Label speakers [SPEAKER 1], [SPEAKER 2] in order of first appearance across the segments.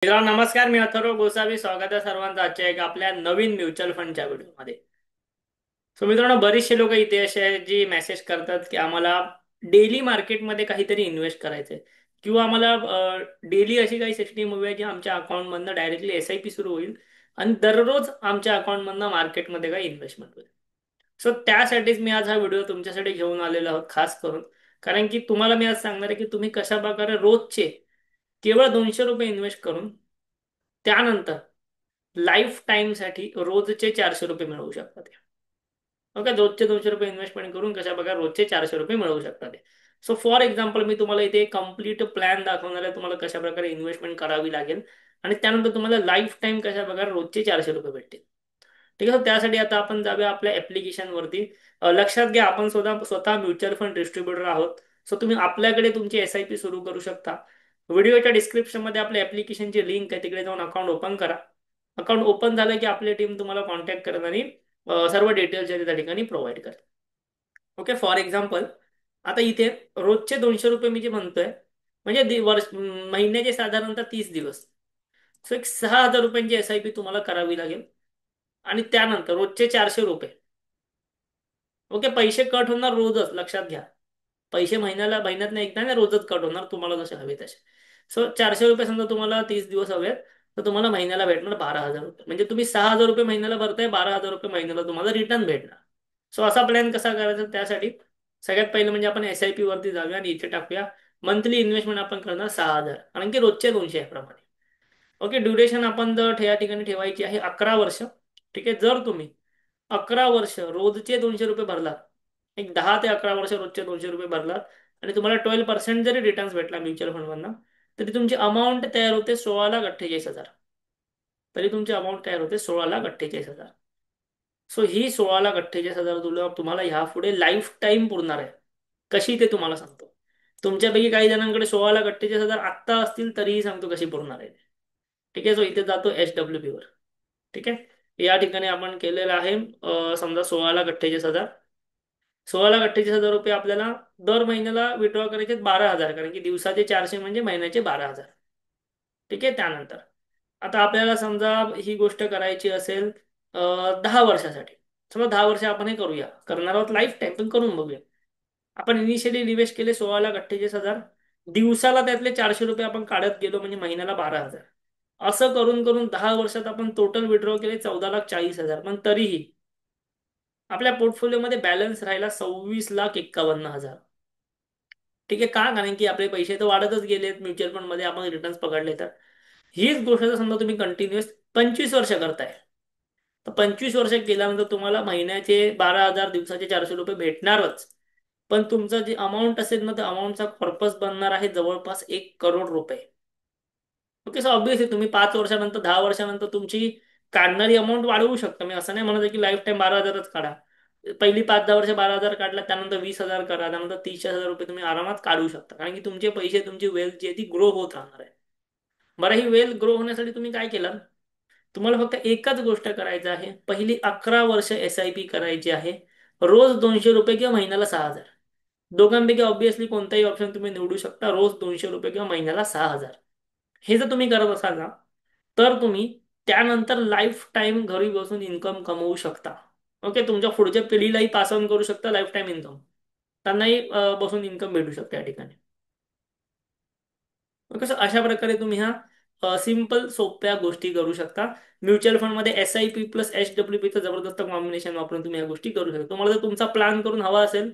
[SPEAKER 1] मित्रांनो नमस्कार. मी अथर्व गोसावी. स्वागत आहे सर्वांचं आजच्या एका आपल्या नवीन म्युच्युअल फंडच्या व्हिडिओमध्ये. सो मित्रांनो, बरेचसे लोक इथे असे आहेत जी मेसेज करतात की आम्हाला डेली मार्केटमध्ये काहीतरी इन्व्हेस्ट करायचंय किंवा आम्हाला डेली अशी काही सिस्टीम हवी आहे जी आमच्या अकाउंटमधनं डायरेक्टली SIP सुरू होईल आणि दररोज आमच्या अकाउंटमधनं मार्केटमध्ये काही इन्व्हेस्टमेंट होईल. सो त्यासाठीच मी आज हा व्हिडिओ तुमच्यासाठी घेऊन आलेलो आहोत खास करून. कारण की तुम्हाला मी आज सांगणार आहे की तुम्ही कशा प्रकारे रोजचे केवळ ₹200 इन्व्हेस्ट करून त्यानंतर लाईफ टाईमसाठी रोजचे ₹400 मिळवू शकता ते. ओके, रोजचे ₹200 इन्व्हेस्टमेंट करून कशा प्रकारे रोजचे ₹400 मिळवू शकता ते. सो फॉर एक्झाम्पल मी तुम्हाला इथे कम्प्लीट प्लॅन दाखवणार आहे, तुम्हाला कशा प्रकारे इन्व्हेस्टमेंट करावी लागेल आणि त्यानंतर तुम्हाला लाईफ टाईम कशा प्रकारे रोजचे ₹400 भेटतील. ठीक आहे. So त्यासाठी आता आपण जाऊया आपल्या ऍप्लिकेशनवरती. लक्षात घ्या, आपण स्वतः स्वतः म्युच्युअल फंड डिस्ट्रीब्युटर आहोत. सो तुम्ही आपल्याकडे तुमची SIP सुरू करू शकता. व्हिडिओच्या डिस्क्रिप्शन मध्ये आपल्या ऍप्लिकेशनची लिंक आहे, तिकडे जाऊन अकाउंट ओपन करा. अकाउंट ओपन झालं की आपली टीम तुम्हाला कॉन्टॅक्ट करणार आणि सर्व डिटेल्स त्या ठिकाणी प्रोव्हाइड करते. ओके, फॉर एक्झाम्पल आता इथे रोजचे ₹200 मी जे म्हणतोय म्हणजे महिन्याचे साधारणतः 30 दिवस. सो एक ₹6,000 SIP तुम्हाला करावी लागेल आणि त्यानंतर रोजचे ₹400. ओके, पैसे कट होणार रोजच, लक्षात घ्या. पैसे महिन्यात नाही, एकदा नाही, रोजच कट होणार तुम्हाला जसे हवे तसे. सो ₹400 समजा तुम्हाला 30 दिवस हवेत, तर तुम्हाला महिन्याला भेटणार ₹12,000. म्हणजे तुम्ही ₹6,000 महिन्याला भरताय, ₹12,000 महिन्याला तुम्हाला रिटर्न भेटणार. सो असा प्लॅन कसा करायचा त्यासाठी सगळ्यात पहिलं म्हणजे आपण SIP वरती जाऊया आणि इथे टाकूया मंथली इन्व्हेस्टमेंट आपण करणार 6,000, कारण की रोजचे 200 आहे प्रमाणे. ओके, ड्युरेशन आपण जर या ठिकाणी ठेवायची आहे 11 वर्ष. ठीक आहे, जर तुम्ही 11 वर्ष रोजचे ₹200 भरलात, एक 10 ते 11 वर्ष रोजचे ₹200 भरलात आणि तुम्हाला 12% जरी रिटर्न्स भेटला म्युच्युअल फंडमधनं, तरी तुमची अमाऊंट तयार होते 16,48,000. तरी तुमची अमाऊंट तयार होते 16,48,000. सो ही 16,48,000 तुम्हाला ह्या पुढे लाईफ टाईम पुरणार आहे. कशी ते तुम्हाला सांगतो. तुमच्यापैकी काही जणांकडे 16,48,000 आत्ता असतील तरीही सांगतो कशी पुरणार आहे. ठीक आहे, सो इथे जातो SWP वर. ठीक आहे, या ठिकाणी आपण केलेलं आहे समजा 16,48,000. ₹16,48,000 आपल्याला दर महिन्याला विड्रॉ करायचे 12,000, कारण की दिवसाचे 400 म्हणजे महिन्याचे 12,000. ठीक आहे, त्यानंतर आता आपल्याला समजा ही गोष्ट करायची असेल 10 वर्षासाठी. समजा 10 वर्ष आपण हे करूया, करणार आहोत लाईफ टाईम, पण करून बघूया. आपण इनिशियली निवेश केले 16,48,000. दिवसाला त्यातले ₹400 आपण काढत गेलो म्हणजे महिन्याला 12,000. असं करून करून 10 वर्षात आपण टोटल विड्रॉ केले 14,40,000. पण तरीही आपल्या पोर्टफोलिओमध्ये बॅलन्स राहिला 26,51,000. ठीक आहे, का? कारण की आपले पैसे तर वाढतच गेलेत, म्युच्युअल फंड मध्ये आपण रिटर्न्स पकडले तर. हीच गोष्ट जर समजा तुम्ही कंटिन्युअस 25 वर्ष करताय, तर 25 वर्ष केल्यानंतर तुम्हाला महिन्याचे 12,000, दिवसाचे ₹400 भेटणारच. पण तुमचं जे अमाऊंट असेल ना, त्या अमाऊंटचा पर्पज बनणार आहे जवळपास ₹1 करोड. ओके, सो ऑब्विसली तुम्ही 5 वर्षानंतर 10 वर्षानंतर तुमची काढणारी अमाऊंट वाढवू शकता. मी असं नाही म्हणत आहे की लाईफ टाईम 12,000च काढा. पहिली 5-10 वर्ष 12,000 काढला, त्यानंतर 20,000 करा, त्यानंतर ₹30,000 तुम्ही आरामात काढू शकता. कारण की तुमचे पैसे, तुमची वेल्थ जी आहे ती ग्रो होत राहणार आहे. बरं, ही वेल्थ ग्रो होण्यासाठी तुम्ही काय केलं? तुम्हाला फक्त एकच गोष्ट करायचं आहे. पहिली 11 वर्ष SIP करायची आहे. रोज ₹200 किंवा महिन्याला 6,000. दोघांपैकी ऑब्विसली कोणताही ऑप्शन तुम्ही निवडू शकता. रोज ₹200 किंवा महिन्याला 6,000. हे जर तुम्ही करत असाल ना, तर तुम्ही त्यानंतर लाईफ टाईम घरी बसून इन्कम कमवू शकता. ओके, तुमच्या पुढच्या पिढीलाही पास ऑन करू शकता लाईफ टाईम इन्कम. त्यांनाही बसून इन्कम भेटू शकते या ठिकाणी. ओके, सो अशा प्रकारे तुम्ही ह्या सिंपल सोप्या गोष्टी करू शकता. म्युच्युअल फंड मध्ये SIP प्लस SWP जबरदस्त कॉम्बिनेशन वापरून तुम्ही या गोष्टी करू शकता. तुम्हाला जर तुमचा प्लॅन करून हवा असेल,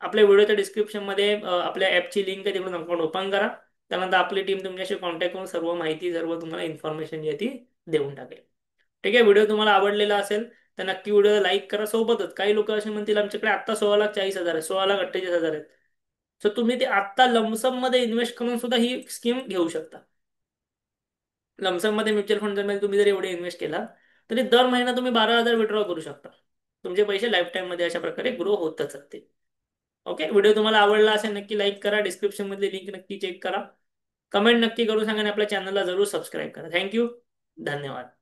[SPEAKER 1] आपल्या व्हिडिओच्या डिस्क्रिप्शन मध्ये आपल्या ॲपची लिंक आहे, तिकडून अकाउंट ओपन करा. त्यानंतर आपली टीम तुमच्याशी कॉन्टॅक्ट करून सर्व माहिती, सर्व तुम्हाला इन्फॉर्मेशन जी आहे ती देऊन टाकेल. ठीक आहे, व्हिडिओ तुम्हाला आवडलेला असेल तर नक्की व्हिडिओला लाईक करा. सोबतच काही लोक असे म्हणतील आमच्याकडे आत्ता 16,40,000 आहे, 16,48,000 आहेत. सो तुम्ही ते आत्ता लमसम मध्ये इन्व्हेस्ट करून सुद्धा ही स्कीम घेऊ शकता. लमसम मध्ये म्युच्युअल फंड मध्ये तुम्ही जर एवढे इन्व्हेस्ट केला, तरी दर महिना तुम्ही 12,000 विड्रॉ करू शकता. तुमचे पैसे लाईफ टाईम मध्ये अशा प्रकारे ग्रो होतच असते. ओके, व्हिडिओ तुम्हाला आवडला असेल नक्की लाईक करा, डिस्क्रिप्शन मधली लिंक नक्की चेक करा, कमेंट नक्की करून सांगा आणि आपल्या चॅनलला जरूर सबस्क्राईब करा. थँक्यू, धन्यवाद.